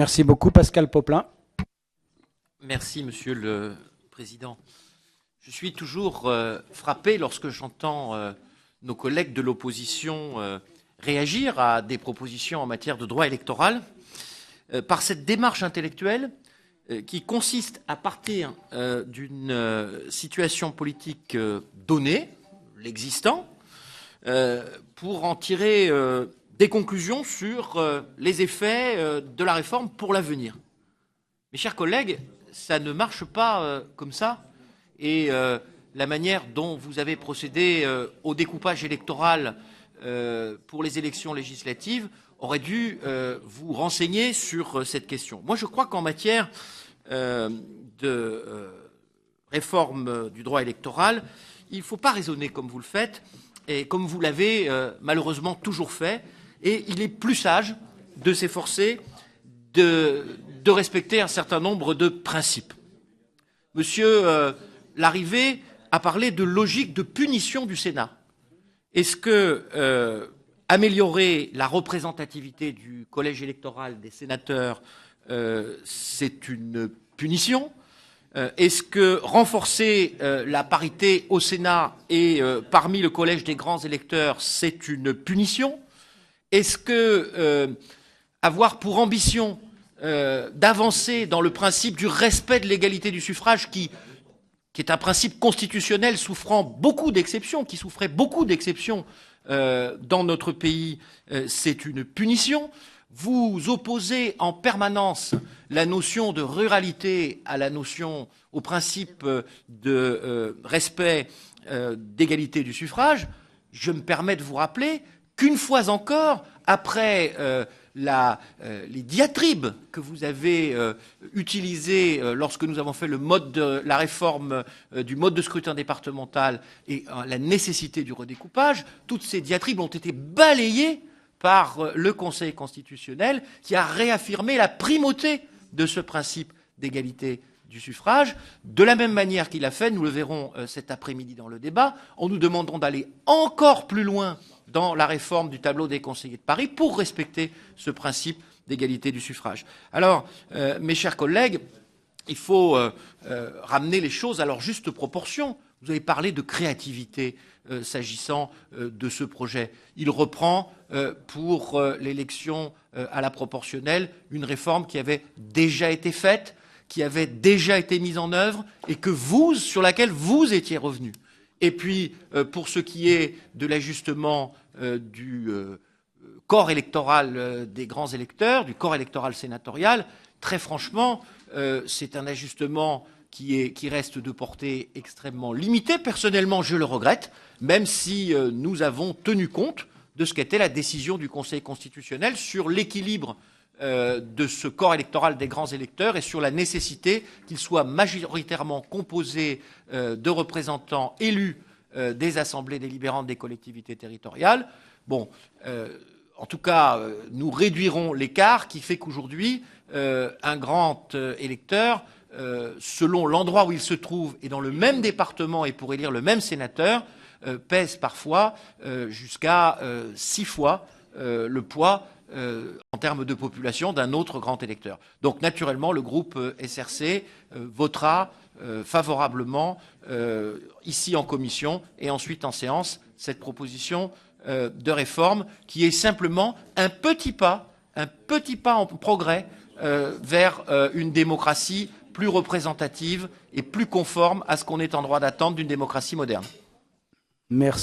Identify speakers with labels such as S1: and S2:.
S1: Merci beaucoup, Pascal Popelin.
S2: Merci, Monsieur le Président. Je suis toujours frappé lorsque j'entends nos collègues de l'opposition réagir à des propositions en matière de droit électoral par cette démarche intellectuelle qui consiste à partir d'une situation politique donnée, l'existant, pour en tirer des conclusions sur les effets de la réforme pour l'avenir. Mes chers collègues, ça ne marche pas comme ça. Et la manière dont vous avez procédé au découpage électoral pour les élections législatives aurait dû vous renseigner sur cette question. Moi, je crois qu'en matière de réforme du droit électoral, il ne faut pas raisonner comme vous le faites et comme vous l'avez malheureusement toujours fait. Et il est plus sage de s'efforcer de respecter un certain nombre de principes. Monsieur Larrivé a parlé de logique de punition du Sénat. Est-ce que améliorer la représentativité du collège électoral des sénateurs, c'est une punition? Est-ce que renforcer la parité au Sénat et parmi le collège des grands électeurs, c'est une punition? Est-ce que avoir pour ambition d'avancer dans le principe du respect de l'égalité du suffrage, qui est un principe constitutionnel souffrant beaucoup d'exceptions, qui souffrait beaucoup d'exceptions dans notre pays, c'est une punition? Vous opposez en permanence la notion de ruralité à la notion, au principe de respect d'égalité du suffrage. Je me permets de vous rappeler qu'une fois encore, après les diatribes que vous avez utilisées lorsque nous avons fait la réforme du mode de scrutin départemental et la nécessité du redécoupage, toutes ces diatribes ont été balayées par le Conseil constitutionnel qui a réaffirmé la primauté de ce principe d'égalité du suffrage. De la même manière qu'il a fait, nous le verrons cet après-midi dans le débat, en nous demandant d'aller encore plus loin dans la réforme du tableau des conseillers de Paris pour respecter ce principe d'égalité du suffrage. Alors, mes chers collègues, il faut ramener les choses à leur juste proportion. Vous avez parlé de créativité s'agissant de ce projet. Il reprend pour l'élection à la proportionnelle une réforme qui avait déjà été faite, qui avait déjà été mise en œuvre et sur laquelle vous étiez revenu. Et puis, pour ce qui est de l'ajustement du corps électoral des grands électeurs, du corps électoral sénatorial, très franchement, c'est un ajustement qui reste de portée extrêmement limitée. Personnellement, je le regrette, même si nous avons tenu compte de ce qu'était la décision du Conseil constitutionnel sur l'équilibre de ce corps électoral des grands électeurs et sur la nécessité qu'il soit majoritairement composé de représentants élus des assemblées délibérantes des collectivités territoriales. Bon, en tout cas, nous réduirons l'écart qui fait qu'aujourd'hui, un grand électeur, selon l'endroit où il se trouve et dans le même département et pour élire le même sénateur, pèse parfois jusqu'à 6 fois le poids en termes de population d'un autre grand électeur. Donc naturellement, le groupe SRC votera favorablement ici en commission et ensuite en séance cette proposition de réforme qui est simplement un petit pas en progrès vers une démocratie plus représentative et plus conforme à ce qu'on est en droit d'attendre d'une démocratie moderne.
S1: Merci.